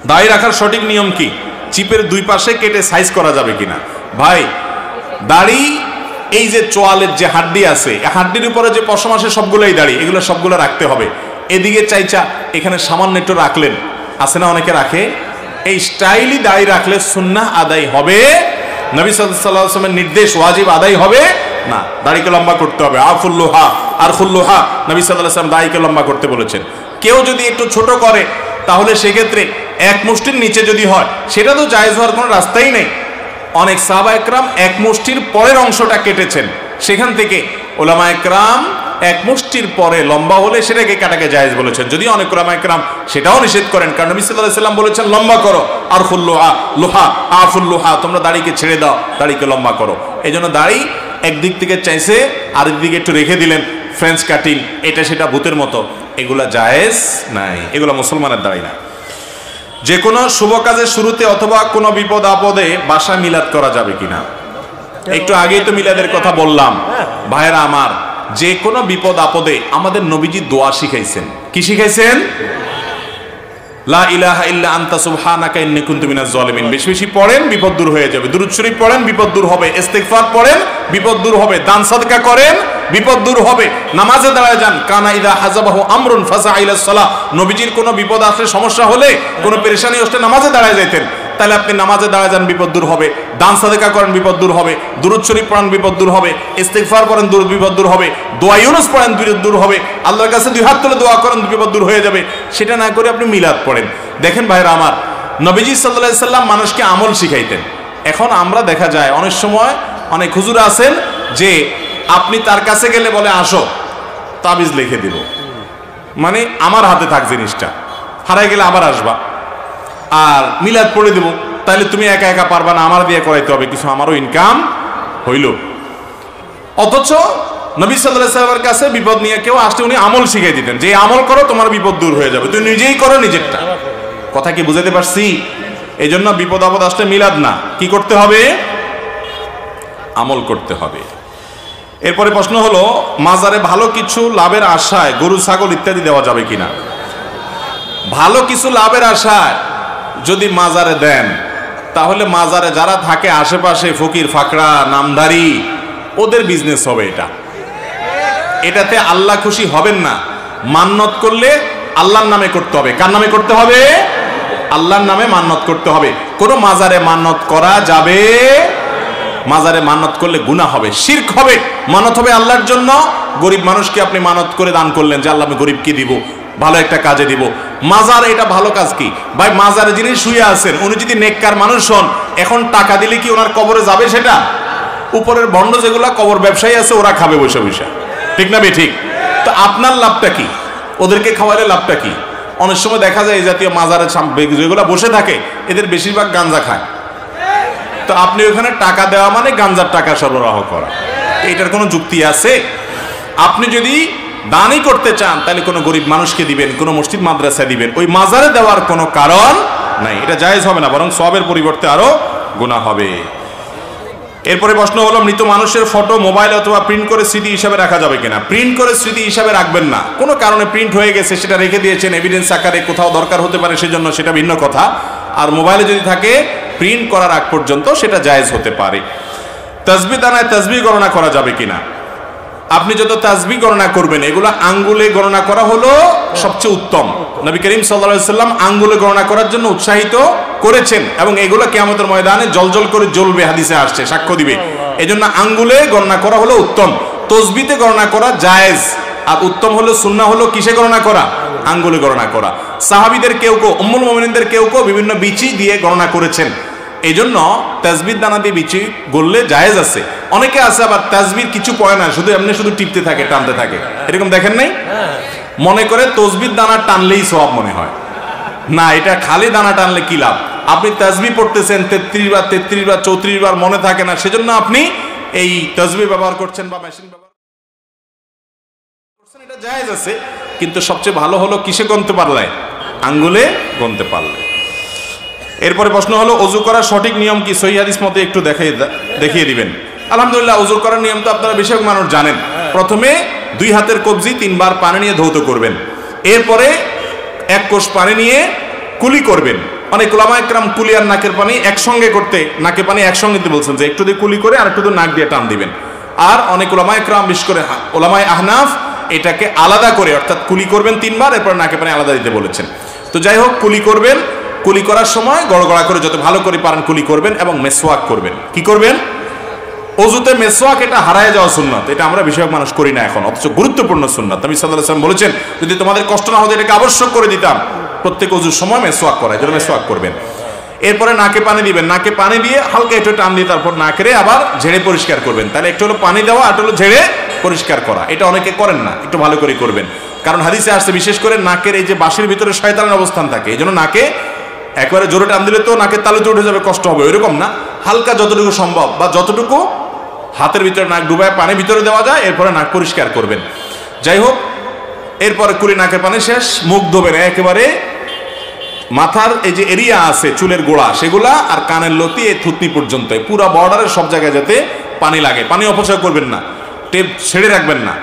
দাড়ি রাখার সঠিক নিয়ম কি? চিপের দুই পাশে কেটে সাইজ করা যাবে কিনা? ভাই, দাড়ি এই যে চোয়ালের যে হাড্ডি আছে, এই হাড্ডির উপরে যে পশম আসে সবগুলোই দাড়ি, এগুলো সবগুলো রাখতে হবে। এদিকে চাইচা এখানে সামান্য একটু রাখলেন, আছে না অনেকে রাখে, এই স্টাইলি দাড়ি রাখলে সুন্নাহ আদায় হবে? নবী সাল্লাল্লাহু আলাইহি ওয়াসাল্লামের নির্দেশ ওয়াজিব আদায় হবে না। দাড়িকে লম্বা করতে হবে, আফুল্লুহা আর খুল্লুহা, নবী সাল্লাল্লাহু আলাইহি ওয়াসাল্লাম দাড়িকে লম্বা করতে বলেছেন। কেউ যদি একটু ছোট করে তাহলে সেক্ষেত্রে এক মুষ্টির নিচে যদি হয় সেটা তো জায়েজ হওয়ার কোনো রাস্তাই নেই। অনেক সাহাবা একরাম এক মুষ্টির পরের অংশটা কেটেছেন, সেখান থেকে ওলামা একরাম এক মুষ্টির পরে লম্বা হলে সেটাকে কাটাকে জায়েজ বলেছেন, যদিও অনেক ওলামা একরাম সেটাও নিষেধ করেন, কারণ নবী সাল্লাল্লাহু আলাইহি ওয়াসাল্লাম বলেছেন লম্বা করো, আর খুল্লুহা লোহা আফুল্লুহা, তোমরা দাড়িকে ছেড়ে দাও, দাড়িকে লম্বা করো। এই জন্য দাড়ি একদিক থেকে চাইছে আরেক দিকে একটু রেখে দিলেন, ফ্রেঞ্চ কাটিং, এটা সেটা ভূতের মতো, এগুলা জায়েজ নাই, এগুলা মুসলমানের দাড়ি না। যে কোনো শুভ কাজের শুরুতে অথবা কোনো বিপদ আপদে বাসা মিলাদ করা যাবে কিনা? একটু আগেই তো মিলাদের কথা বললাম। ভাইরা আমার, যে কোনো বিপদ আপদে আমাদের নবীজি দোয়া শিখাইছেন। কি শিখাইছেন? লা ইলাহা ইল্লা আনতা সুবহানাকা ইন্নী কুনতু মিনাজ জালিমিন। বেশি বেশি পড়েন, বিপদ দূর হয়ে যাবে। দুরূদ শরীফ পড়েন, বিপদ দূর হবে। ইস্তিগফার পড়েন, বিপদ দূর হবে। দান সাদকা করেন, বিপদ দূর হবে। নামাজে দাঁড়ায় যান। কানা ইযা হাযাবাহু আমরুন ফাসা ইলাস সালাহ। নবীজির কোনো বিপদ আসলে, সমস্যা হলে, কোনো পেরেশানি আসলে নামাজে দাঁড়ায় যাইতেন। তাহলে আপনি নামাজে দাঁড়ায় যান, বিপদ দূর হবে। দান সাদকা করেন, বিপদ দূর হবে। দুরূদ শরীফ পড়েন, বিপদ দূর হবে। ইস্তিগফার পড়েন, বিপদ দূর হবে। দোয়া ইউনুস পড়েন, বিপদ দূর হবে। আল্লাহর কাছে দুই হাত তুলে দোয়া করেন, বিপদ দূর হয়ে যাবে। সেটা না করে আপনি মিলাদ পড়েন। দেখেন ভাইরা আমার, নবীজি সাল্লাল্লাহু আলাইহি সাল্লাম মানুষকে আমল শিখাইতেন। এখন আমরা দেখা যায় অনেক সময় অনেক হুজুর আছেন যে আপনি তার কাছে গেলে বলে আসো তাবিজ লিখে দিব, মানে আমার হাতে থাক জিনিসটা, হারাই গেলে আবার আসবা, আর মিলাদ পড়ে দেব, তাহলে তুমি একা একা পারবা না, আমার দিয়ে করাইতে হবে কিছু, আমারও ইনকাম হইল। অথচ নবী সাল্লাল্লাহু আলাইহি ওয়াসাল্লামের কাছে বিপদ নিয়ে কেউ আসলে উনি আমল শিখিয়ে দিতেন, যে আমল করো তোমার বিপদ দূর হয়ে যাবে, তুমি নিজেই করো নিজেরটা। কথা কি বুঝাতে পারছি? এই জন্য বিপদ আপদ আসলে মিলাদ না, কি করতে হবে? আমল করতে হবে। এরপরে প্রশ্ন হলো, মাজারে ভালো কিছু লাভের আশায় গরু ছাগল ইত্যাদি দেওয়া যাবে কিনা? ভালো কিছু লাভের আশায় যদি মাজারে দেন, তাহলে মাজারে যারা থাকে আশেপাশে ফকির ফাকরা নামধারী, ওদের বিজনেস হবে। এটাতে আল্লাহ খুশি হবেন না। মান্নত করলে আল্লাহর নামে করতে হবে। কার নামে করতে হবে? আল্লাহর নামে মান্নত করতে হবে। কোনো মাজারে মান্নত করা যাবে? মাজারে মান্নত করলে গুনাহ হবে, শিরক হবে। মানত হবে আল্লাহর জন্য। গরিব মানুষকে আপনি মানত করে দান করলেন যে আল্লাহ আমি গরিবকে দিব, ভালো একটা কাজে দিব। মাজার এটা ভালো কাজ কি ভাই? মাজারে যিনি শুয়ে আছেন উনি যদি নেককার মানুষ হন, এখন টাকা দিলে কি ওনার কবরে যাবে? সেটা উপরের ভণ্ড যেগুলা কবর ব্যবসায়ী আছে ওরা খাবে বসে বসে, ঠিক না বে ঠিক? তো আপনার লাভটা কি? ওদেরকে খাওয়ালে লাভটা কি? অনেক সময় দেখা যায় এই জাতীয় মাজারে যেগুলো বসে থাকে এদের বেশিরভাগ গাঞ্জা খায়। তো আপনি ওখানে টাকা দেওয়া মানে গাঞ্জার টাকা সরবরাহ করা, এটার কোনো যুক্তি আছে? আপনি যদি দানই করতে চান তাহলে কোনো গরিব মানুষকে দিবেন, কোনো মসজিদ মাদ্রাসা দিবেন, ওই মাজারে দেওয়ার কোনো কারণ নাই। এটা জায়েজ হবে না, বরং সওয়াবের পরিবর্তে আরো গুনাহ হবে। এরপরে প্রশ্ন হলো, মৃত মানুষের ফটো মোবাইল অথবা প্রিন্ট করে স্মৃতি হিসাবে রাখা যাবে কিনা? প্রিন্ট করে স্মৃতি হিসাবে রাখবেন না। কোনো কারণে প্রিন্ট হয়ে গেছে, সেটা রেখে দিয়েছেন এভিডেন্স আকারে, কোথাও দরকার হতে পারে সেজন্য, সেটা ভিন্ন কথা। আর মোবাইলে যদি থাকে, প্রিন্ট করার আগ পর্যন্ত সেটা জায়েজ হতে পারে। তাসবিহ দানায় তাসবিহ গণনা করা যাবে কিনা? আপনি যত তাসবিহ গণনা করবেন এগুলো আঙ্গুলে গণনা করা হলো সবচেয়ে উত্তম। নবী করিম সাল্লাল্লাহু আলাইহি ওয়াসাল্লাম আঙ্গুলে গণনা করার জন্য উৎসাহিত করেছেন, এবং এগুলো কিয়ামতের ময়দানে জ্বলজ্বল করে জ্বলবে, হাদিসে আসছে, সাক্ষ্য দিবে। এজন্য আঙ্গুলে গণনা করা হলো উত্তম। তাসবিহতে গণনা করা জায়েজ, আর উত্তম হলো সুন্নাহ হলো কিসে গণনা করা? আঙ্গুলে গণনা করা। সাহাবীদের কেউ কেউ, উম্মুল মুমিনিনদের কেউ কেউ বিভিন্ন বিচি দিয়ে গণনা করেছেন। এই জন্য তাসবিহ দানা দিয়ে বিচি গড়লে জায়েজ আছে। অনেকে আছে আবার তাসবিহ কিছু পড়ে না, শুধু এমনি শুধু টিপতে থাকে, টানতে থাকে, এরকম দেখেন নাই? মনে করে তাসবিহ দানা টানলেই সওয়াব মনে হয় না। এটা খালি দানা টানলে কি লাভ? আপনি তাসবিহ পড়তেছেন 33 বার 33 বার 34 বার, মনে থাকে না, সেজন্য আপনি এই তাসবিহ ব্যবহার করছেন বা মেশিন ব্যবহার করছেন, এটা জায়েজ আছে। কিন্তু সবচেয়ে ভালো হলো কিসে গুনতে পারলে? আঙ্গুলে গুনতে পারলে। এরপরে প্রশ্ন হলো ওযু করার সঠিক নিয়ম কি? সহিহ হাদিস মতে একটু দেখিয়ে দিবেন। আলহামদুলিল্লাহ, ওযু করার নিয়ম তো আপনারা বেশিরভাগ মানুষ জানেন। প্রথমে 2 হাতের কবজি 3 বার পানি নিয়ে ধৌত করবেন, এরপরে 1 কোষ পানি নিয়ে কুলি করবেন। অনেক উলামায়ে কেরাম কুলি আর নাকের পানি একসঙ্গে করতে, নাকে পানি একসঙ্গে দিতে বলছেন যে একটু দিয়ে কুলি করে আর একটু দিয়ে নাক দিয়ে টান দিবেন। আর অনেক উলামায়ে কেরাম, বিশেষ করে উলামায়ে আহনাফ, এটাকে আলাদা করে, অর্থাৎ কুলি করবেন 3 বার, এরপর নাকে পানি আলাদা দিতে বলেছেন। তো যাই হোক, কুলি করবেন, কুলি করার সময় গড়গড়া করে যত ভালো করে পারেন কুলি করবেন এবং মেসওয়াক করবেন। কি করবেন? ওযুতে মেসওয়াক, এটা হারায় যাওয়া সুন্নাত, এটা আমরা বেশিরভাগ মানুষ করি না এখন, অথচ গুরুত্বপূর্ণ সুন্নাত। নবী সাল্লাল্লাহু আলাইহি ওয়াসাল্লাম বলেছেন যদি তোমাদের কষ্ট না হতো এটাকে আবশ্যক করে দিতাম প্রত্যেক ওযুর সময় মেসওয়াক করা, এজন্য মেসওয়াক করবেন। এরপরে নাকে পানি দিবেন, নাকে পানি দিয়ে হালকা একটু টান দিয়ে তারপর নাকেরে আবার ঝেড়ে পরিষ্কার করবেন। তাহলে একটু হলো পানি দেওয়া আর একটু হলো ঝেড়ে পরিষ্কার করা, এটা অনেকে করেন না, একটু ভালো করে করবেন। কারণ হাদিসে আসছে বিশেষ করে নাকের এই যে বাঁশির ভিতরে শয়তানের অবস্থান থাকে, এই জন্য নাকে একবারে জোরে টান দিলে তো নাকের তালুতে উঠে যাবে, কষ্ট হবে, ওইরকম না, হালকা যতটুকু সম্ভব বা যতটুকু হাতের ভিতরে নাক ডুবায় পানি ভিতরে দেওয়া যায়, এরপরে নাক পরিষ্কার করবেন। যাই হোক, এরপরে কুলি নাকের পানি শেষ, মুখ ধোবেন একেবারে মাথার এই যে এরিয়া আছে চুলের গোড়া সেগুলা আর কানের লতি এই থুতনি পর্যন্ত, পুরো বর্ডারের সব জায়গায় যাতে পানি লাগে। পানি অপচয় করবেন না, টেপ ছেড়ে রাখবেন না।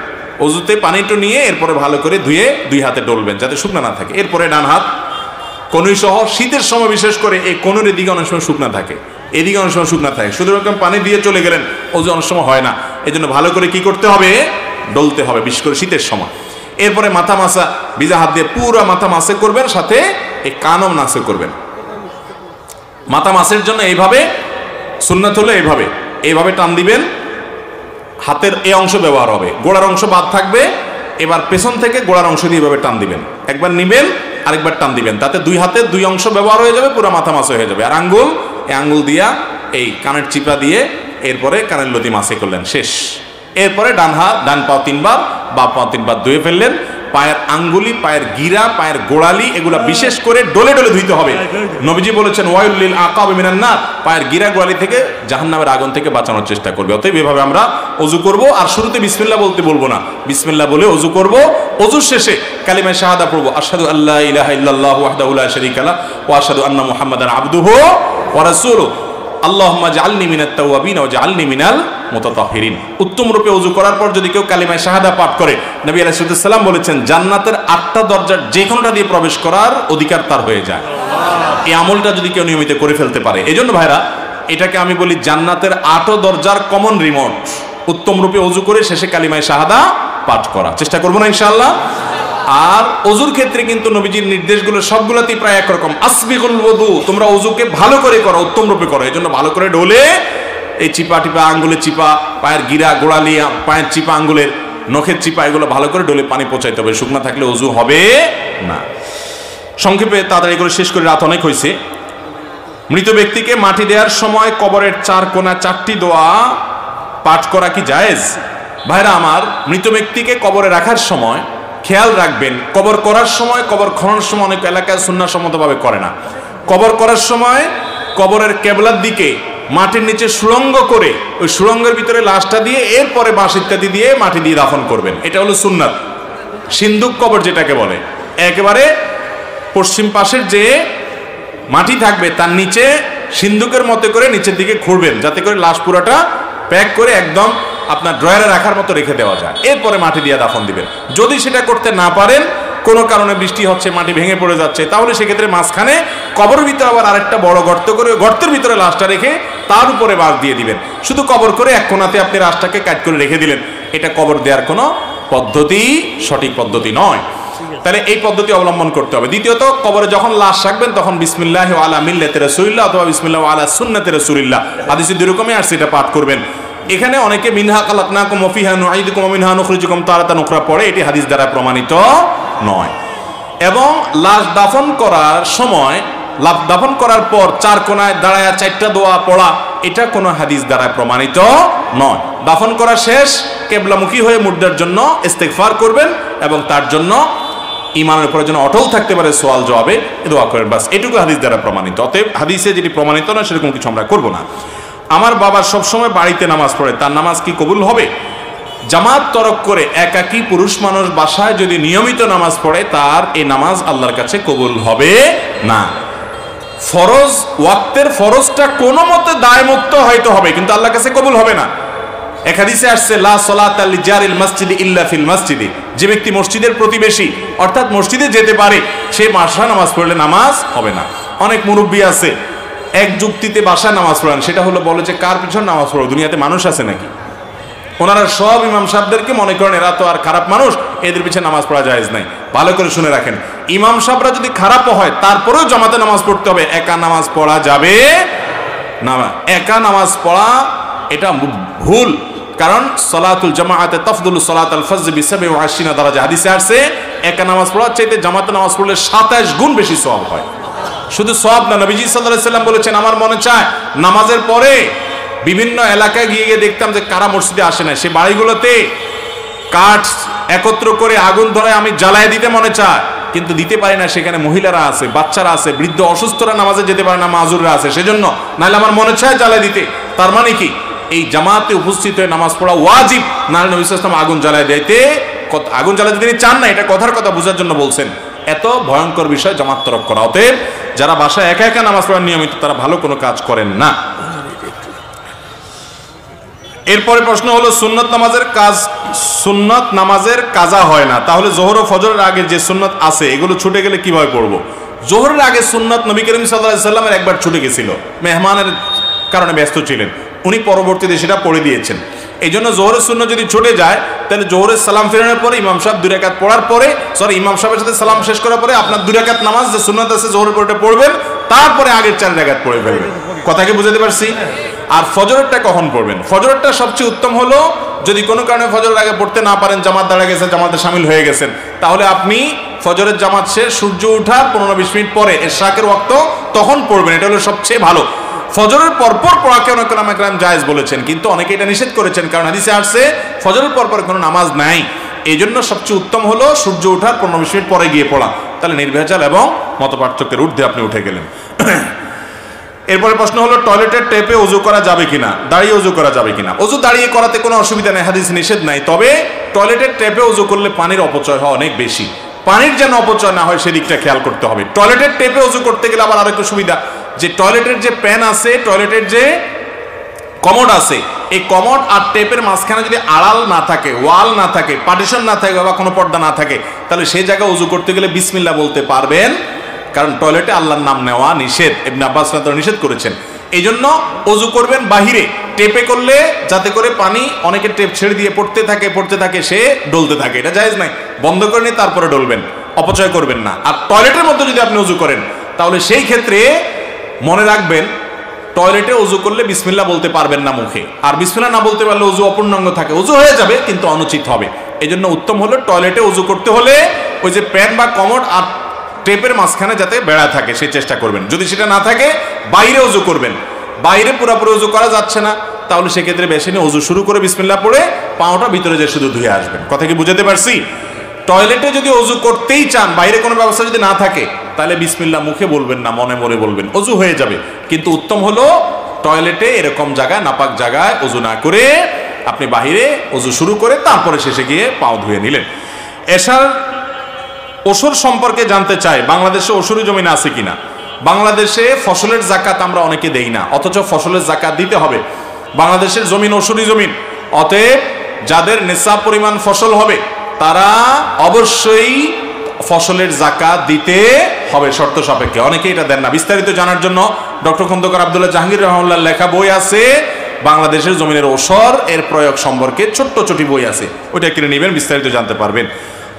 ওযুতে পানিটা নিয়ে এরপরে ভালো করে ধুয়ে 2 হাতে ডলবেন যাতে শুকনা না থাকে। এরপরে ডান হাত কনুই সহ, শীতের সময় বিশেষ করে এই কনুর এদিকে অনেক সময় শুকনা থাকে, এদিকে অনেক সময় শুকনা থাকে, শুধু এরকম পানি দিয়ে চলে গেলেন, ওযু অনেক সময় হয় না। এই জন্য ভালো করে কি করতে হবে? ডলতে হবে, বিশেষ করে শীতের সময়। এরপরে মাথা মাসা, ভিজা হাত দিয়ে পুরো মাথা মাসে করবেন, সাথে এই কানও নাসে করবেন। মাথা মাসের জন্য এইভাবে সুন্নাত হলো এইভাবে টান দিবেন, হাতের এই অংশ ব্যবহার হবে, গোড়ার অংশ বাদ থাকবে। এবার পেছন থেকে গোড়ার অংশ দিয়ে এইভাবে টান দিবেন, একবার নিবেন আরেকবার টান দিবেন, তাতে 2 হাতের 2 অংশ ব্যবহার হয়ে যাবে, পুরো মাথা মাসে হয়ে যাবে। আর আঙ্গুল, এই আঙ্গুল দিয়া এই কানের চিপা দিয়ে এরপরে কানের লতি মাসে করলেন, শেষ। এরপরে ডান পাও 3 বার, বাম পাও 3 বার ধুয়ে ফেললেন। পায়ের আঙ্গুলি, পায়ের গিরা, পায়ের গোড়ালি এগুলা বিশেষ করে ডলে ডলে ধুইতে হবে। নবীজি বলেছেন ওয়াইল লিল আকাব মিনান নার, পায়ের গিরা গোড়ালি থেকে জাহান্নামের আগুন থেকে বাঁচানোর চেষ্টা করবে। অতএব এভাবে আমরা ওযু করব, আর শুরুতে বিসমিল্লাহ বলবো না, বিসমিল্লাহ বলে ওযু করব। ওযুর শেষে কালিমা শাহাদা পড়ব, আশহাদু আল্লা ইলাহা ইল্লাল্লাহু ওয়াহদাহু লা শারীকা লাহু ওয়া আশহাদু আন্না মুহাম্মাদান আবদুহু ওয়া রাসূলুহু আল্লাহুম্মা জাআলনি মিনাত তাওয়াবিন ওয়া জাআলনি মিনাল মুতাতাহহিরিন। উত্তম রূপে ওযু করার পর যদি কেউ কালিমা শাহাদা পাঠ করে, নবী আলাইহিস সালাম বলেছেন জান্নাতের 8টা দরজার যে কোনোটা দিয়ে প্রবেশ করার অধিকার তার হয়ে যায়। এই আমলটা যদি কেউ নিয়মিত করে ফেলতে পারে, এজন্য ভাইরা এটাকে আমি বলি জান্নাতের 8 দরজার কমন রিমোট। উত্তম রূপে ওযু করে শেষে কালিমা শাহাদা পাঠ করা চেষ্টা করব না ইনশাআল্লাহ। আর ওযুর ক্ষেত্রে কিন্তু নবীজির নির্দেশগুলো সবগুলোতেই প্রায় একরকম, আসবিগুল ওযু, তোমরা ওযুকে ভালো করে করো, উত্তম রূপে করো। এজন্য ভালো করে ঢোলে এই চিপা টিপা, আঙ্গুলের চিপা, পায়ের গিরা গোড়ালি, পায়ের চিপা, আঙ্গুলের নখের চিপা, এগুলো ভালো করে ডলে পানি পৌঁছাইতে হবে, শুকনা থাকলে ওযু হবে না। সংক্ষেপে তাড়াতাড়ি করে শেষ করে, রাত অনেক হয়েছে। মৃত ব্যক্তিকে মাটি দেওয়ার সময় কবরের 4 কোণা 4টি দোয়া পাঠ করা কি জায়েজ? ভাইরা আমার, মৃত ব্যক্তিকে কবরে রাখার সময় খেয়াল রাখবেন, কবর করার সময়, কবর খননের সময় অনেক এলাকায় সুন্নাহসম্মতভাবে করে না। কবর করার সময় কবরের কেবলার দিকে মাটির নিচে সুড়ঙ্গ করে ওই সুড়ঙ্গের ভিতরে লাশটা দিয়ে এরপরে বাঁশ ইত্যাদি দিয়ে মাটি দিয়ে দাফন করবেন, এটা হলো সুন্নাত। সিন্দুক কবর যেটাকে বলে, একেবারে পশ্চিম পাশের যে মাটি থাকবে তার নিচে সিন্দুকের মতো করে নিচের দিকে খুঁড়বেন, যাতে করে লাশ পুরাটা প্যাক করে একদম আপনার ড্রয়ারে রাখার মতো রেখে দেওয়া যায়। এরপরে মাটি দিয়ে দাফন দিবেন। যদি সেটা করতে না পারেন, কোনো কারণে বৃষ্টি হচ্ছে, মাটি ভেঙে পড়ে যাচ্ছে, তাহলে সেক্ষেত্রে মাঝখানে কবরের ভিতরে আবার আরেকটা বড় গর্ত করে গর্তের ভিতরে লাশটা রেখে তার উপরে বাঁশ দিয়ে দিবেন। শুধু কবর করে এক কোণাতে আপনি লাশটাকে কাট করে রেখে দিলেন, এটা কবর দেওয়ার কোনো পদ্ধতি, সঠিক পদ্ধতি নয়। তাহলে এই পদ্ধতি অবলম্বন করতে হবে। দ্বিতীয়ত, কবরে যখন লাশ রাখবেন তখন বিসমিল্লাহি আলা মিল্লাতি রাসূলিল্লাহ অথবা বিসমিল্লাহি আলা সুন্নতি রাসূলিল্লাহ, হাদিসে দুই রকমই আর সেটা পাঠ করবেন। এখানে অনেকে মিনহা খালাকনাকুম ওয়া ফিহা নুঈদুকুম ওয়া মিনহা নুখরিজুকুম তারাতান উখরা পড়ে, এটি হাদিস দ্বারা প্রমাণিত নয়। এবং লাশ দাফন করার সময়, দাফন করার পর 4 কোণায় দাঁড়ায় 4টা দোয়া পড়া, এটা কোনো হাদিস দ্বারা প্রমাণিত নয়। দাফন করা শেষ, কিবলামুখী হয়ে মুর্দার জন্য ইস্তেগফার করবেন এবং তার জন্য ইমানের উপরে যেন অটল থাকতে পারে সওয়াল জবাবে দোয়া করেন, বাস এটুকু হাদিস দ্বারা প্রমাণিত। অতএব হাদিসে যেটি প্রমাণিত না সেরকম কিছু আমরা করব না। আমার বাবা সবসময় বাড়িতে নামাজ পড়ে, তার নামাজ কি কবুল হবে? জামাত তরক করে একাকী পুরুষ মানুষ বাসায় যদি নিয়মিত নামাজ পড়ে, তার এই নামাজ আল্লাহর কাছে কবুল হবে না। ফরজ ওয়াক্তের ফরজটা কোনো মতে দায়মুক্ত হয়তো হবে, কিন্তু আল্লাহর কাছে কবুল হবে না। এক হাদিসে আসছে লা সালাতা লিজারিল মসজিদি ইল্লা ফিল মসজিদি, যে ব্যক্তি মসজিদের প্রতিবেশী অর্থাৎ মসজিদে যেতে পারে সে বাসায় নামাজ পড়লে নামাজ হবে না। অনেক মুরব্বী আছে এক যুক্তিতে বাসায় নামাজ পড়েন, সেটা হলো বলে যে কার পিছনে নামাজ পড়ো, দুনিয়াতে মানুষ আছে নাকি? ওনারা সব ইমাম সাহেবদেরকে মনে করেন এরা তো আর খারাপ মানুষ, এদের পিছনে নামাজ পড়া জায়েজ নাই। ভালো করে শুনে রাখেন, ইমাম সাহেবরা যদি খারাপও হয় তারপরেও জামাতে নামাজ পড়তে হবে, একা নামাজ পড়া যাবে না। একা নামাজ পড়া এটা ভুল, কারণ সলাতুল জামাআতে তাফদুলু সলাতাল ফজর বি87 দারাজা হাদিসে আছে একা নামাজ পড়ার চাইতে জামাতে নামাজ পড়লে 27 গুণ বেশি সওয়াব হয়। শুধু সওয়াব না, নবীজি সাল্লাল্লাহু আলাইহি সাল্লাম বলেছেন আমার মনে চায় নামাজের পরে বিভিন্ন এলাকায় গিয়ে গিয়ে দেখতাম যে কারা মসজিদে আসে না, সে বাড়িগুলোতে কাঠ একত্র করে আগুন ধরে আমি জ্বালায় দিতে মনে চায়, কিন্তু দিতে পারি না, সেখানে মহিলারা আছে, বাচ্চারা আছে, বৃদ্ধ অসুস্থরা নামাজে যেতে পারে না, মাজুররা আছে, সেজন্য নাহলে আমার মনে চায় জ্বালায় দিতে। তার মানে কি এই জামাতে উপস্থিত হয়ে নামাজ পড়া ওয়াজিব, নাহলে নবী সাল্লাল্লাহু আলাইহি ওয়াসাল্লাম আগুন জ্বালায় দিতে, আগুন জ্বালাতে তিনি চান না, এটা কথার কথা বোঝার জন্য বলছেন। এত ভয়ঙ্কর বিষয় জামাত তরক করা। অতএব যারা বাসায় একা একা নামাজ পড়ার নিয়মিত তারা ভালো কোনো কাজ করেন না। এরপরে প্রশ্ন হলো সুন্নত নামাজের কাজা হয় না, তাহলে যোহর ও ফজরের আগে যে সুন্নত আছে এগুলো ছুটে গেলে কিভাবে পড়বো? যোহরের আগে সুন্নত নবী করিম সাল্লাল্লাহু আলাইহি ওয়াসাল্লামের একবার ছুটে গেছিল, মেহমানের কারণে ব্যস্ত ছিলেন, উনি পরবর্তীতে সেটা পড়ে দিয়েছেন। এই জন্য যোহরের সুন্নত যদি ছুটে যায় তাহলে যোহরের সালাম ফেরানোর পরে ইমাম সাহেব 2 রাকাত পড়ার পরে ইমাম সাহেবের সাথে সালাম শেষ করার পরে আপনার 2 রাকাত নামাজ যে সুন্নত আছে যোহরের পরে পড়বেন, তারপরে আগের 4 রাকাত পড়ে ফেলবেন। কথা কি বুঝাতে পারছি? আর ফজরেরটা কখন পড়বেন? ফজরেরটা সবচেয়ে উত্তম হলো যদি কোনো কারণে ফজরের আগে পড়তে না পারেন, জামাত দাঁড়া গেছে, জামাতে শামিল হয়ে গেছেন, তাহলে আপনি ফজরের জামাত শেষ সূর্য ওঠার 15-20 মিনিট পরে ইশরাকের ওয়াক্ত তখন পড়বেন, এটা হলো সবচেয়ে ভালো। ফজরের পরপর পড়াকে অনেক ওলামা কেরাম জায়েজ বলেছেন, কিন্তু অনেকে এটা নিষেধ করেছেন, কারণ হাদিসে আসছে ফজরের পরপর কোনো নামাজ নাই। এই জন্য সবচেয়ে উত্তম হলো সূর্য ওঠার 15-20 মিনিট পরে গিয়ে পড়া, তাহলে নির্ভেজাল এবং মতপার্থক্যের ঊর্ধ্বে আপনি উঠে গেলেন। এরপরে প্রশ্ন হলো টয়লেটের টেপে ওযু করা যাবে কিনা, দাঁড়িয়ে ওযু করা যাবে কিনা? ওযু দাঁড়িয়ে করাতে কোনো অসুবিধা নেই, হাদিস নিষেধ নাই, তবে টয়লেটের টেপে ওযু করলে পানির অপচয় হয় অনেক বেশি, পানির যেন অপচয় না হয় সেদিকটা খেয়াল করতে হবে। টয়লেটের টেপে ওযু করতে গেলে আবার আরেকটা সুবিধা, যে টয়লেটের যে প্যান আছে, টয়লেটের যে কমোড আছে, এই কমোড আর টেপের মাঝখানে যদি আড়াল না থাকে, ওয়াল না থাকে, পার্টিশন না থাকে বা কোনো পর্দা না থাকে, তাহলে সেই জায়গায় ওযু করতে গেলে বিসমিল্লাহ বলতে পারবেন, কারণ টয়লেটে আল্লাহর নাম নেওয়া নিষেধ, ইবনে আব্বাস রাদিয়াল্লাহু নিষেধ করেছেন। এই জন্য ওযু করবেন বাহিরে, টেপে করলে যাতে করে পানি অনেকে টেপ ছেড়ে দিয়ে পড়তে থাকে সে ডলতে থাকে, এটা জায়েজ নাই, বন্ধ করে নিয়ে তারপরে ডলবেন, অপচয় করবেন না। আর টয়লেটের মধ্যে যদি আপনি ওযু করেন তাহলে সেই ক্ষেত্রে মনে রাখবেন টয়লেটে ওযু করলে বিসমিল্লাহ বলতে পারবেন না মুখে, আর বিসমিল্লাহ না বলতে পারলে ওযু অপূর্ণাঙ্গ থাকে, ওযু হয়ে যাবে কিন্তু অনুচিত হবে। এই জন্য উত্তম হলো টয়লেটে ওযু করতে হলে ওই যে প্যান বা কমোড আর টেপের মাঝখানে যাতে বেড়া থাকে সেই চেষ্টা করবেন। যদি সেটা না থাকে বাইরে ওযু করবেন, বাইরে পুরোপুরি ওযু করা যাচ্ছে না তাহলে সেক্ষেত্রে বেসিনে ওযু শুরু করে বিসমিল্লাহ পড়ে পাওটা ভিতরে যে শুধু ধুয়ে আসবেন। কথা কি বুঝাতে পারছি? টয়লেটে যদি ওযু করতেই চান, বাইরে কোনো ব্যবস্থা যদি না থাকে, তাহলে বিসমিল্লাহ মুখে বলবেন না, মনে মনে বলবেন, ওযু হয়ে যাবে। কিন্তু উত্তম হলো টয়লেটে এরকম জায়গায়, নাপাক জায়গায় ওযু না করে আপনি বাইরে ওযু শুরু করে তারপরে শেষে গিয়ে পাও ধুয়ে নিলেন। এশার ওসর সম্পর্কে জানতে চাই, বাংলাদেশে ওসরি জমিন আছে কিনা? বাংলাদেশে ফসলের যাকাত আমরা অনেকে দেই না, অথচ ফসলের যাকাত দিতে হবে। বাংলাদেশের জমিন ওসরি জমিন, অতএব যাদের নেশাব পরিমাণ ফসল হবে তারা অবশ্যই ফসলের যাকাত দিতে হবে শর্ত সাপেক্ষে। অনেকে এটা দেন না। বিস্তারিত জানার জন্য ডক্টর খন্দকার আব্দুল্লাহ জাহাঙ্গীর রহমানুল্লাহ লেখা বই আছে বাংলাদেশের জমিনের ওসর এর প্রয়োগ সম্পর্কে, ছোট্ট ছোটি বই আছে, ওইটা কিনে নেবেন, বিস্তারিত জানতে পারবেন।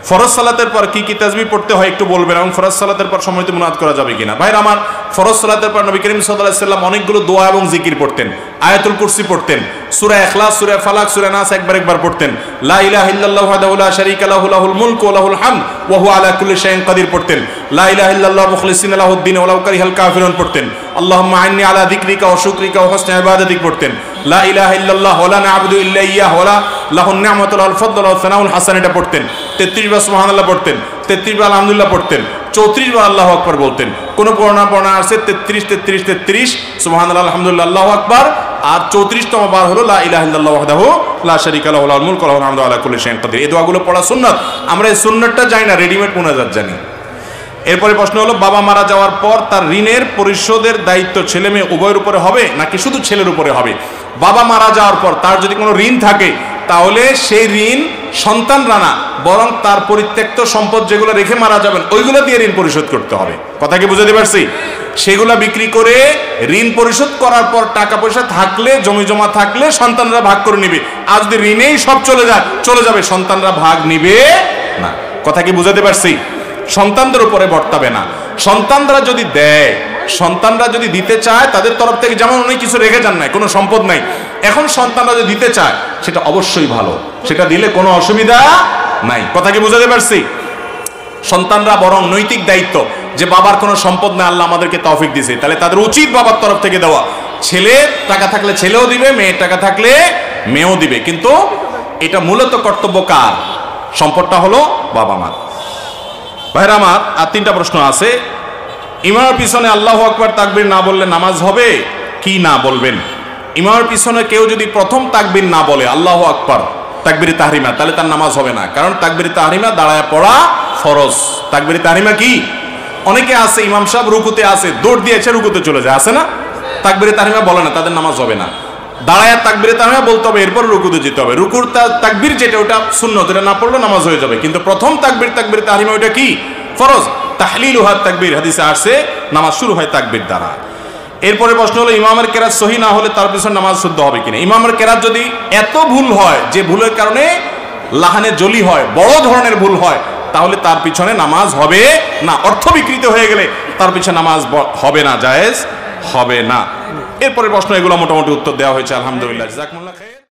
ফরজ সালাতের পর কি কি তাসবিহ পড়তে হয় একটু বলবেন, এবং ফরজ সালাতের পর সময়তে মুনাজাত করা যাবে কিনা? ভাইরা আমার, ফরজ সালাতের পর নবী করিম সাল্লাল্লাহু আলাইহি ওয়াসাল্লাম অনেকগুলো দোয়া এবং জিকির পড়তেন। আয়াতুল কুরসি পড়তেন, সূরা ইখলাস, সূরা ফালাক, সূরা নাস একবার পড়তেন। লা ইলাহা ইল্লাল্লাহু ওয়াহদাহু লা শারীকা লাহু লাহুল মুলকু ওয়া লাহুল হামদ ওয়া হুয়া আলা কুল্লি শাইইন কাদির পড়তেন। লা ইলাহা ইল্লাল্লাহু মুখলিসিনা লাহুদ-দ্বীন ওয়ালাউ কারিহাল কাফিরুন পড়তেন। আল্লাহুম্মা আইন্নি আলা যিকরিকা ওয়া শুকরিকা ওয়া হুসনি ইবাদাতিক পড়তেন। লা ইলাহা ইল্লাল্লাহু ওয়া লা না'বুদু ইল্লা ইয়্যাহু ওয়া লা লাহুন নি'মাতু ওয়াল ফাদলু ওয়াস সানাউল হাসান এটা পড়তেন। 33 বার সুবহানাল্লাহ পড়তেন, 33 বার আলহামদুলিল্লাহ পড়তেন, 34 বার আল্লাহু আকবার বলতেন। কোন পড়না আছে 33 সুবহানাল্লাহ আলহামদুলিল্লাহ আল্লাহু আকবার, আর 34তম বার হলো লা ইলাহা ইল্লাল্লাহু ওয়াহদাহু লা শারীকা লাহু লাহুল মুলকু ওয়া লাহুল হামদু আলা কুল্লি শাইইন কাদির। এই দোয়াগুলো পড়া সুন্নাত। আমরা এই সুন্নাতটা জানি না, রেডিমেড মুনাজাত জানি। এরপরে প্রশ্ন হলো, বাবা মারা যাওয়ার পর তার ঋণের পরিশোধের দায়িত্ব ছেলে মেয়ে উভয়ের উপরে হবে নাকি শুধু ছেলের উপরে হবে? বাবা মারা যাওয়ার পর তার যদি কোনো ঋণ থাকে তাহলে সেই ঋণ সন্তানরা না, বরং তার পরিত্যক্ত সম্পদ যেগুলো রেখে মারা যাবেন ওইগুলো দিয়ে ঋণ পরিশোধ করতে হবে। কথা কি বুঝাতে পারছি? সেগুলা বিক্রি করে ঋণ পরিশোধ করার পর টাকা পয়সা থাকলে, জমি জমা থাকলে সন্তানরা ভাগ করে নিবে। আর যদি ঋণেই সব চলে যাবে, সন্তানরা ভাগ নিবে না। কথা কি বুঝাতে পারছি? সন্তানদের উপরে বর্তাবে না। সন্তানরা যদি দেয়, সন্তানরা যদি দিতে চায় তাদের তরফ থেকে, যেমন অনেক কিছু রেখে যান নাই, কোনো সম্পদ নাই, এখন সন্তানরা যদি দিতে চায় সেটা অবশ্যই ভালো, সেটা দিলে কোনো অসুবিধা নাই। কথা কি বুঝাতে পারছি? সন্তানরা বরং নৈতিক দায়িত্ব, যে বাবার কোনো সম্পদ না, আল্লাহ আমাদেরকে তৌফিক দিয়েছে, তাহলে তাদের উচিত বাবার তরফ থেকে দেওয়া। ছেলে টাকা থাকলে ছেলেও দিবে, মেয়ের টাকা থাকলে মেয়েও দিবে, কিন্তু এটা মূলত কর্তব্য কার? সম্পদটা হলো বাবা মার। ভাইরা আমার, আর 3টা প্রশ্ন আছে। ইমামের পিছনে আল্লাহু আকবার তাকবীর না বললে নামাজ হবে কি না বলবেন? ইমামের পিছনে কেউ যদি প্রথম তাকবীর না বলে আল্লাহু আকবার তাকবীরে তাহরিমা, তাহলে তার নামাজ হবে না। কারণ তাকবীরে তাহরিমা দাঁড়ায় পড়া ফরজ। তাকবীরে তাহরিমা কি? অনেকে আছে ইমাম সাহেব রুকুতে আছে, দৌড় দিয়েছে রুকুতে চলে যায়, আছে না? তাকবীরে তাহরিমা বলে না, তাদের নামাজ হবে না। দাঁড়ায় তাকবীরে তাহরিমা বলতে হবে, এরপর রুকুতে যেতে হবে। রুকুর তাকবীর যেটা, ওটা সুন্নত, এটা না পড়লে নামাজ হয়ে যাবে। কিন্তু প্রথম তাকবীরে তাহরিমা ওটা কি? ফরজ। তাহলিলুহা তাকবীর, হাদিসে আসছে নামাজ শুরু হয় তাকবীর দ্বারা। এরপরে প্রশ্ন হলো, ইমামের কেরাত সহি না হলে তার পিছনে নামাজ শুদ্ধ হবে কিনা? ইমামের কেরাত যদি এত ভুল হয় যে ভুলের কারণে লাহানে জলি হয়, বড় ধরনের ভুল হয়, তাহলে তার পিছনে নামাজ হবে না। অর্থ বিকৃত হয়ে গেলে তার পিছনে নামাজ হবে না, জায়েজ হবে না। এরপরে প্রশ্ন, এগুলো মোটামুটি উত্তর দেওয়া হয়েছে, আলহামদুলিল্লাহ। জাযাকুমুল্লাহ খাইর।